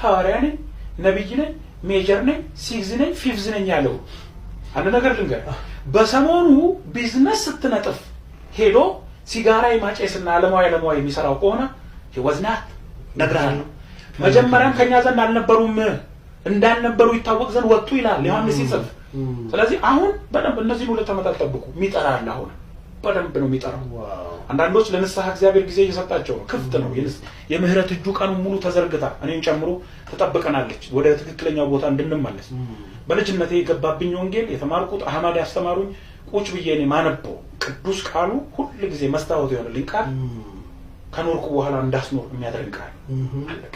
ሐዋርያ ነኝ ነብይ ነኝ ሜጀር ነኝ ሲግዝ ነኝ ፊፍዝ ነኝ ያለው አንድ ነገር ልንገር በሰሞኑ ቢዝነስ ስትነጥፍ ሄዶ ሲጋራ ይማጨስና ዓለማዊ የሚሰራው ከሆነ ይወዝናት ነግራለሁ መጀመሪያም ከኛ ዘንድ አልነበሩም እንዳልነበሩ ይታወቅ ዘንድ ወጡ ይላል ዮሐንስ ይጽፍ ስለዚህ አሁን በደንብ እነዚህ ሁሉ ተመጣጣብቁ ሚጠራል አሁን በደንብ ነው የሚጠራው አንዳንዶች ለንስሐ እግዚአብሔር ጊዜ እየሰጣቸው ነው ክፍት ነው የምህረት እጁ ቀኑ ሙሉ ተዘርግታ እኔን ጨምሮ ተጠብቀናለች ወደ ትክክለኛው ቦታ እንድንመለስ በልጅነቴ የገባብኝ ወንጌል የተማርኩት አህማድ ያስተማሩኝ ቁጭ ብዬ እኔ ማነበው ቅዱስ ቃሉ ሁሉ ጊዜ መስታወት ይሆንልኝ ቃል ከኖርኩ በኋላ እንዳስኖር የሚያደርግ ቃል አለቀ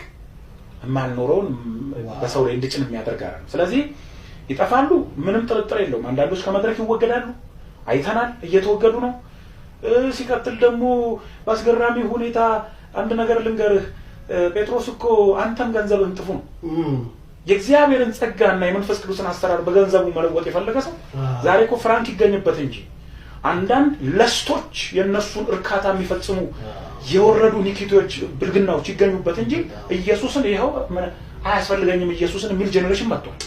ማልኖረውን በሰው ላይ እንድጭን የሚያደርግ አይደል ስለዚህ ይጠፋሉ ምንም ጥርጥር የለውም አንዳንዶች ከመድረክ ይወገዳሉ አይተናል እየተወገዱ ነው ሲቀጥል ደግሞ ባስገራሚ ሁኔታ አንድ ነገር ልንገርህ ጴጥሮስ እኮ አንተም ገንዘብን ጥፉ የእግዚአብሔርን ጸጋና የመንፈስ ቅዱስን አሰራር በገንዘቡ መለወጥ የፈለገ ሰው ዛሬ እኮ ፍራንክ ይገኝበት እንጂ አንዳንድ ለስቶች የነሱን እርካታ የሚፈጽሙ የወረዱ ኒኪቶች ብልግናዎች ይገኙበት እንጂ ኢየሱስን ይሄው አያስፈልገኝም ኢየሱስን የሚል ጄኔሬሽን መጥቷል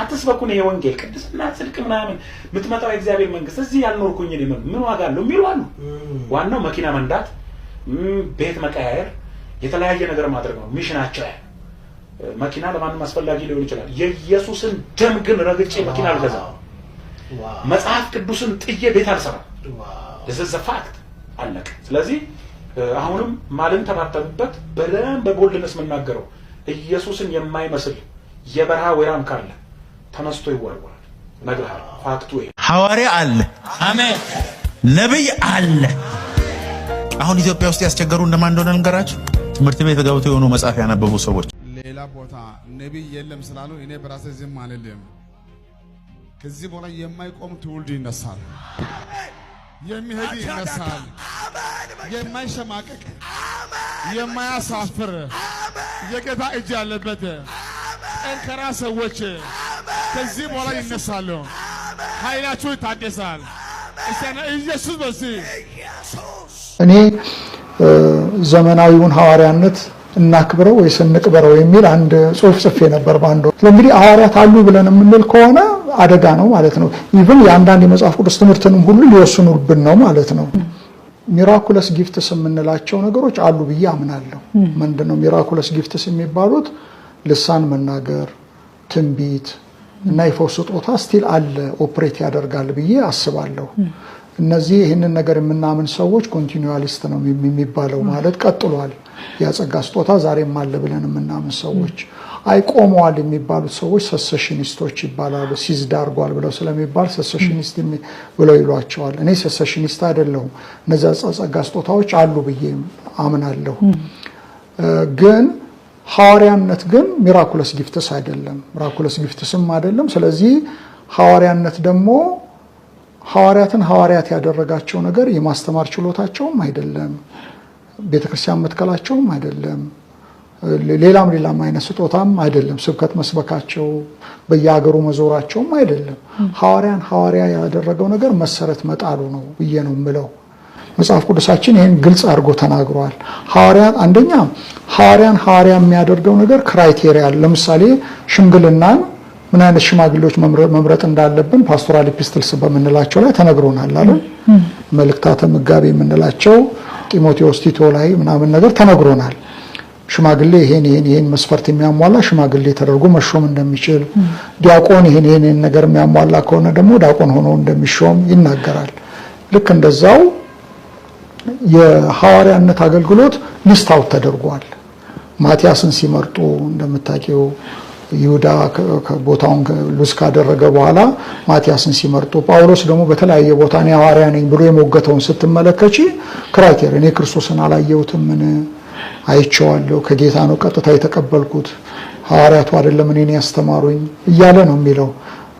አትስበኩን ይሄ ወንጌል ቅድስና ጽድቅ ምናምን ምትመጣው የእግዚአብሔር መንግስት እዚህ ያልኖርኩኝ እኔ ምን ዋጋ አለው የሚሉ አሉ ዋናው መኪና መንዳት ቤት መቀያየር የተለያየ ነገር ማድረግ ነው ሚሽናቸው መኪና ለማንም አስፈላጊ ሊሆን ይችላል የኢየሱስን ደም ግን ረግጬ መኪና አልገዛም መጽሐፍ ቅዱስን ጥዬ ቤት አልሰራም this is a fact አለቀ ስለዚህ አሁንም ማልን ተባተበት በደም በቦልድነስ መናገረው ኢየሱስን የማይመስል የበረሃ ወራም ካለ ተነስቶ ይወርወራል ነግራል ፋክቱ ሐዋርያ አለ አሜን ነብይ አለ አሁን ኢትዮጵያ ውስጥ ያስቸገሩ እንደማን እንደሆነ ልንገራችሁ ትምህርት ቤት ገብተው የሆኑ መጽሐፍ ያነበቡ ሰዎች ሌላ ቦታ ነብይ የለም ስላሉ እኔ በራሴ ዝም አልልም ከዚህ በኋላ የማይቆም ትውልድ ይነሳል የሚሄድ ይነሳል የማይሸማቀቅ የማያሳፍር የጌታ እጅ ያለበት ጠንካራ ሰዎች ከዚህ በኋላ ይነሳሉ ኃይላችሁ ይታደሳል እስቲ ኢየሱስ በዚህ እኔ ዘመናዊውን ሐዋርያነት እናክብረው ወይስ እንቅበረው የሚል አንድ ጽሑፍ ጽፌ ነበር ባንዶ እንግዲህ ሐዋርያት አሉ ብለን የምንል ከሆነ አደጋ ነው ማለት ነው ኢቭን የአንዳንድ የመጽሐፍ ቅዱስ ትምህርትንም ሁሉ ሊወስኑብን ነው ማለት ነው ሚራኩለስ ጊፍትስ የምንላቸው ነገሮች አሉ ብዬ አምናለሁ ምንድነው ሚራኩለስ ጊፍትስ የሚባሉት ልሳን መናገር ትንቢት እና የፈውስ ስጦታ ስቲል አለ ኦፕሬት ያደርጋል ብዬ አስባለሁ እነዚህ ይሄንን ነገር የምናምን ሰዎች ኮንቲኒዩዋሊስት ነው የሚባለው ማለት ቀጥሏል ያጸጋ ስጦታ ዛሬም አለ ብለን የምናምን ሰዎች አይቆመዋል የሚባሉት ሰዎች ሰሰሽኒስቶች ይባላሉ ሲዝድ አድርጓል ብለው ስለሚባል ሰሰሽኒስት ብለው ይሏቸዋል እኔ ሰሰሽኒስት አይደለሁም እነዚያ ጸጋ ስጦታዎች አሉ ብዬ አምናለሁ ግን ሐዋርያነት ግን ሚራኩለስ ጊፍትስ አይደለም ሚራኩለስ ጊፍትስም አይደለም ስለዚህ ሐዋርያነት ደግሞ ሐዋርያትን ሐዋርያት ያደረጋቸው ነገር የማስተማር ችሎታቸውም አይደለም ቤተክርስቲያን መትከላቸውም አይደለም ሌላም አይነት ስጦታም አይደለም ስብከት መስበካቸው በየሀገሩ መዞራቸውም አይደለም ሐዋርያ ያደረገው ነገር መሰረት መጣሉ ነው ብዬ ነው የምለው መጽሐፍ ቅዱሳችን ይሄን ግልጽ አድርጎ ተናግሯል ሐዋርያት አንደኛ ሐዋርያ የሚያደርገው ነገር ክራይቴሪያ ለምሳሌ ሽምግልናን ምን አይነት ሽማግሌዎች መምረጥ እንዳለብን ፓስቶራል ኢፒስትልስ በመንላቸው ላይ ተነግሮናል አይደል መልእክታተ መጋቢ የምንላቸው ጢሞቴዎስ ቲቶ ላይ ምናምን ነገር ተነግሮናል ሽማግሌ ይሄን መስፈርት የሚያሟላ ሽማግሌ ተደርጎ መሾም እንደሚችል ዲያቆን ይሄን ነገር የሚያሟላ ከሆነ ደግሞ ዲያቆን ሆኖ እንደሚሾም ይናገራል ልክ እንደዛው የሐዋርያነት አገልግሎት ሊስት አውት ተደርጓል ማቲያስን ሲመርጡ እንደምታውቂው ይሁዳ ቦታውን ሉስ ካደረገ በኋላ ማቲያስን ሲመርጡ ጳውሎስ ደግሞ በተለያየ ቦታ ነው ሐዋርያ ነኝ ብሎ የሞገተውን ስትመለከቺ ክራይቴሪያ እኔ ክርስቶስን አላየሁትም ምን አይቼዋለሁ ከጌታ ነው ቀጥታ የተቀበልኩት ሐዋርያቱ አይደለም እኔን ያስተማሩኝ እያለ ነው የሚለው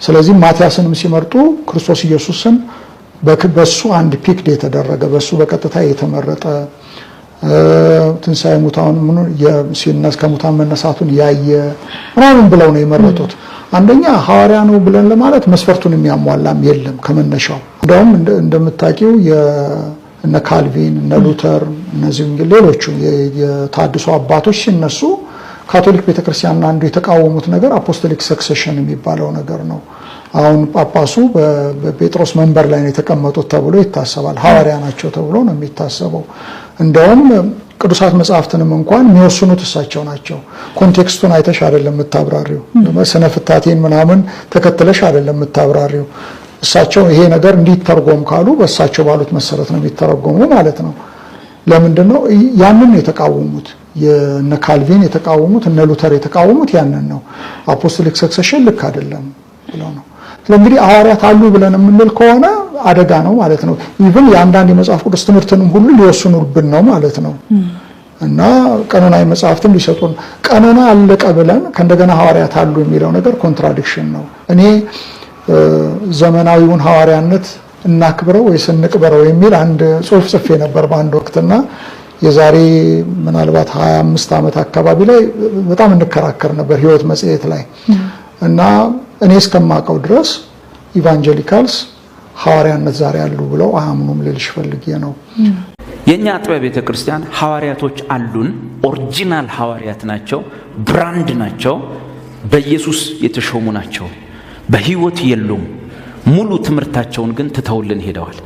ስለዚህ ማቲያስንም ሲመርጡ ክርስቶስ ኢየሱስን በሱ አንድ ፒክ የተደረገ በሱ በቀጥታ የተመረጠ ትንሳኤ ሙታን ሲነስ ከሙታን መነሳቱን ያየ ምናምን ብለው ነው የመረጡት አንደኛ ሐዋርያ ነው ብለን ለማለት መስፈርቱን የሚያሟላም የለም ከመነሻው እንደውም እንደምታውቂው የነ ካልቪን እነ ሉተር እነዚህ ሌሎቹ የታድሶ አባቶች ሲነሱ ካቶሊክ ቤተክርስቲያን አንዱ የተቃወሙት ነገር አፖስቶሊክ ሰክሴሽን የሚባለው ነገር ነው። አሁን ጳጳሱ በጴጥሮስ መንበር ላይ ነው የተቀመጡት ተብሎ ይታሰባል። ሐዋርያ ናቸው ተብሎ ነው የሚታሰበው። እንደውም ቅዱሳት መጻሕፍትንም እንኳን የሚወስኑት እሳቸው ናቸው። ኮንቴክስቱን አይተሽ አይደለም የምታብራሪው፣ ስነ ፍታቴን ምናምን ተከትለሽ አይደለም የምታብራሪው። እሳቸው ይሄ ነገር እንዲተርጎም ካሉ በእሳቸው ባሉት መሰረት ነው የሚተረጎሙ ማለት ነው። ለምንድነው ያንን የተቃወሙት? የነ ካልቪን የተቃወሙት እነ ሉተር የተቃወሙት ያንን ነው። አፖስቶሊክ ሰክሴሽን ልክ አይደለም ብለው ነው። ስለዚህ ሐዋርያት አሉ ብለን የምንል ከሆነ አደጋ ነው ማለት ነው። ኢቭን የአንዳንድ የመጽሐፍ ቅዱስ ትምህርትንም ሁሉ ሊወስኑብን ነው ማለት ነው። እና ቀኖናዊ መጽሐፍትን ሊሰጡን ቀኖና አለቀ ብለን ከእንደገና ሐዋርያት አሉ የሚለው ነገር ኮንትራዲክሽን ነው። እኔ ዘመናዊውን ሐዋርያነት እናክብረው ወይስ እንቅበረው የሚል አንድ ጽሑፍ ጽፌ ነበር በአንድ ወቅትና የዛሬ ምናልባት 25 ዓመት አካባቢ ላይ በጣም እንከራከር ነበር ህይወት መጽሔት ላይ እና እኔ እስከማውቀው ድረስ ኢቫንጀሊካልስ ሐዋርያነት ዛሬ አሉ ብለው አያምኑም ልልሽ ፈልጌ ነው። የኛ አጥቢያ ቤተክርስቲያን ሐዋርያቶች አሉን። ኦሪጂናል ሐዋርያት ናቸው፣ ብራንድ ናቸው፣ በኢየሱስ የተሾሙ ናቸው። በህይወት የሉም። ሙሉ ትምህርታቸውን ግን ትተውልን ሄደዋል።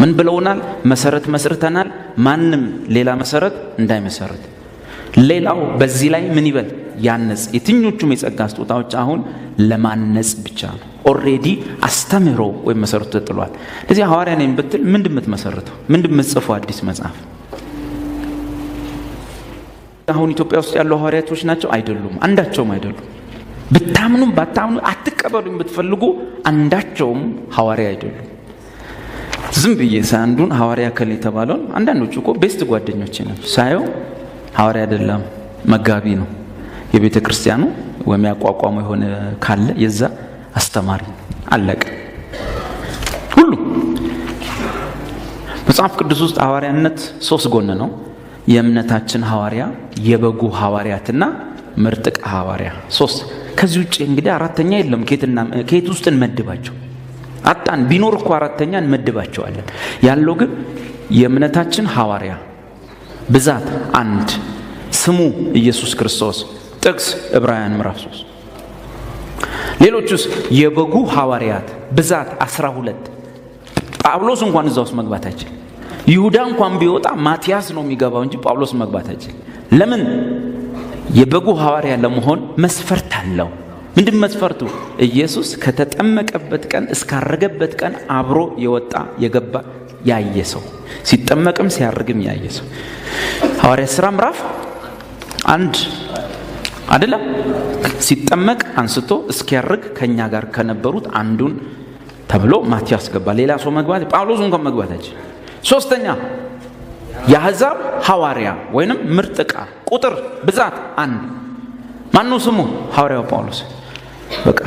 ምን ብለውናል? መሰረት መስርተናል፣ ማንም ሌላ መሰረት እንዳይመሰርት። ሌላው በዚህ ላይ ምን ይበል? ያነጽ። የትኞቹም የጸጋ ስጦታዎች አሁን ለማነጽ ብቻ ነው። ኦሬዲ አስተምህሮ ወይም መሰረቱ ተጥሏል። ለዚህ ሐዋርያ ነኝ ብትል ምንድን የምትመሰርተው? ምንድን የምትጽፈው አዲስ መጽሐፍ? አሁን ኢትዮጵያ ውስጥ ያሉ ሐዋርያቶች ናቸው አይደሉም? አንዳቸውም አይደሉም። ብታምኑም ባታምኑ አትቀበሉኝ ብትፈልጉ አንዳቸውም ሐዋርያ አይደሉም። ዝም ብዬ ሳንዱን ሐዋርያ ከለ የተባለውን አንዳንዶቹ እኮ ቤስት ጓደኞቼ ናቸው። ሳየው ሐዋርያ አይደለም መጋቢ ነው። የቤተ ክርስቲያኑ ወይም ያቋቋመው የሆነ ካለ የዛ አስተማሪ አለቀ። ሁሉ መጽሐፍ ቅዱስ ውስጥ ሐዋርያነት 3 ጎን ነው። የእምነታችን ሐዋርያ፣ የበጉ ሐዋርያትና ምርጥቃ ሐዋርያ 3። ከዚህ ውጪ እንግዲህ አራተኛ የለም። ከየት ውስጥ እንመድባቸው? አጣን። ቢኖር እኮ አራተኛ እንመድባቸዋለን። ያለው ግን የእምነታችን ሐዋርያ ብዛት 1፣ ስሙ ኢየሱስ ክርስቶስ፣ ጥቅስ ዕብራውያን ምዕራፍ 3። ሌሎቹስ የበጉ ሐዋርያት ብዛት 12። ጳውሎስ እንኳን እዛ ውስጥ መግባት አይችል። ይሁዳ እንኳን ቢወጣ ማቲያስ ነው የሚገባው እንጂ ጳውሎስ መግባት አይችል። ለምን? የበጉ ሐዋርያ ለመሆን መስፈርት አለው። ምንድን መስፈርቱ? ኢየሱስ ከተጠመቀበት ቀን እስካረገበት ቀን አብሮ የወጣ የገባ ያየ ሰው፣ ሲጠመቅም ሲያርግም ያየ ሰው። ሐዋርያ ሥራ ምዕራፍ 1 አይደለም? ሲጠመቅ አንስቶ እስኪያርግ ከኛ ጋር ከነበሩት አንዱን ተብሎ ማቲያስ ገባ። ሌላ ሰው መግባት ጳውሎስ እንኳን መግባት አይችል። 3ኛ የአሕዛብ ሐዋርያ ወይንም ምርጥቃ ቁጥር ብዛት 1 ማነው? ስሙ ሐዋርያው ጳውሎስ። በቃ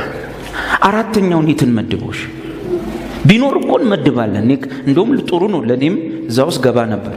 አራተኛውን የትን መድቦሽ ቢኖር እኮ እንመድባለን። እንደውም ጥሩ ነው። ለኔም እዛ ውስጥ ገባ ነበር።